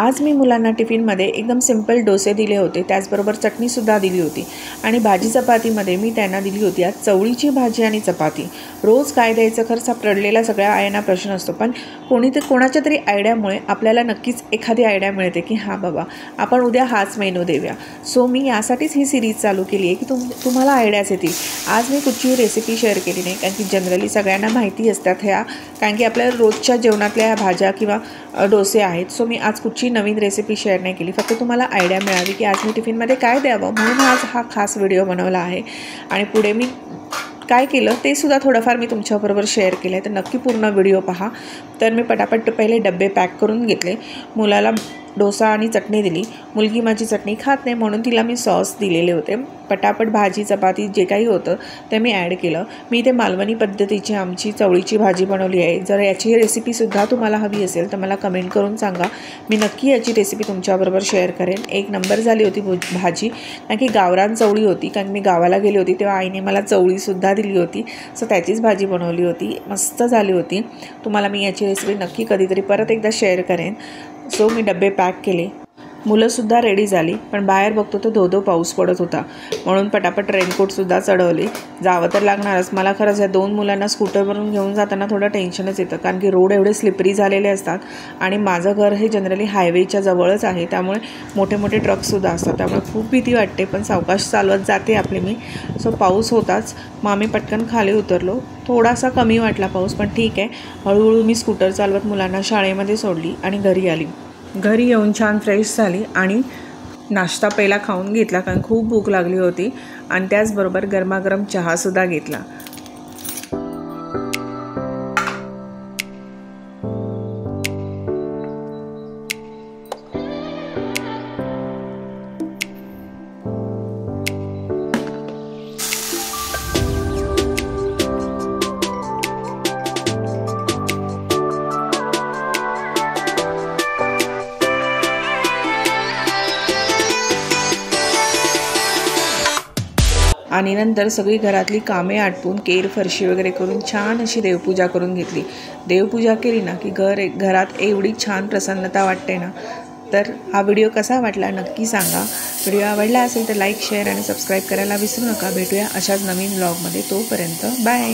आज मी मुलांना टिफिनमध्ये एकदम सिंपल डोसे दिले होते, त्याचबरोबर चटणीसुद्धा दिली होती आणि भाजी चपातीमध्ये मी त्यांना दिली होती आज चवळीची भाजी आणि चपाती। रोज काय द्यायचं खरंच हा पडलेला सगळ्या आयांना प्रश्न असतो, पण कोणाच्या तरी आयडियामुळे आपल्याला नक्कीच एखादी आयडिया मिळते की हां बाबा आपण उद्या हाच मेनू देऊया। सो मी यासाठीच ही सिरीज चालू केली आहे की तुम्हाला आयडियाज येतील। आज मी कुठची रेसिपी शेअर केली नाही, कारण की जनरली सगळ्यांना माहिती असतात ह्या, कारण की आपल्या रोजच्या जेवणातल्या ह्या भाज्या किंवा डोसे आहेत। सो मी आज कुठची नवीन रेसिपी शेअर नाही केली, फक्त तुम्हाला आयडिया मिळावी की आज मी टिफिनमध्ये काय द्यावं म्हणून आज हा खास व्हिडिओ बनवला आहे। आणि पुढे मी काय केलं ते सुद्धा थोडंफार मी तुमच्याबरोबर शेअर केलं आहे, तर नक्की पूर्ण व्हिडिओ पहा। तर मी पटापट पहिले डबे पॅक करून घेतले, मुलाला डोसा आणि चटणी दिली। मुलगी माझी चटणी खात नाही म्हणून तिला मी सॉस दिलेले होते। पटापट भाजी चपाती जे काही होतं ते मी ॲड केलं। मी इथे मालवणी पद्धतीची आमची चवळीची भाजी बनवली आहे। जर याची रेसिपीसुद्धा तुम्हाला हवी असेल तर मला कमेंट करून सांगा, मी नक्की याची रेसिपी तुमच्याबरोबर शेअर करेन। एक नंबर झाली होती भाजी, कारण की गावरान चवळी होती, कारण मी गावाला गेली होती तेव्हा आईने मला चवळीसुद्धा दिली होती, सो त्याचीच भाजी बनवली होती, मस्त झाली होती। तुम्हाला मी याची रेसिपी नक्की कधीतरी परत एकदा शेअर करेन। सो मी डबे पॅक केले, मुलंसुद्धा रेडी झाली, पण बाहेर बघतो तर धो पाऊस पडत होता म्हणून पटापट रेनकोटसुद्धा चढवले। जावं तर लागणारच मला। खरंच या दोन मुलांना स्कूटरवरून घेऊन जाताना थोडं टेन्शनच येतं, कारण की रोड एवढे स्लिपरी झालेले असतात आणि माझं घर हे जनरली हायवेच्या जवळच आहे, त्यामुळे मोठे मोठे ट्रकसुद्धा असतात, त्यामुळे खूप भीती वाटते, पण सावकाश चालवत जाते आपली मी। सो पाऊस होताच मग आम्ही पटकन खाली उतरलो। थोडासा कमी वाटला पाऊस, पण ठीक आहे, हळूहळू मी स्कूटर चालवत मुलांना शाळेमध्ये सोडली आणि घरी आली। घरी येऊन छान फ्रेश झाली आणि नाश्ता पहिला खाऊन घेतला, कारण खूप भूक लागली होती, आणि त्याचबरोबर गरमागरम चहासुद्धा घेतला। आणि नंतर सगळी घरातली कामे आटपून केर फरशी वगैरे करून छान अशी देवपूजा करून घेतली। देवपूजा केली ना की घरात एवढी छान प्रसन्नता वाटते ना। तर हा व्हिडिओ कसा वाटला नक्की सांगा। व्हिडिओ आवडला असेल तर लाईक शेअर आणि सबस्क्राईब करायला विसरू नका। भेटूया अशाच नवीन व्लॉगमध्ये, तोपर्यंत बाय।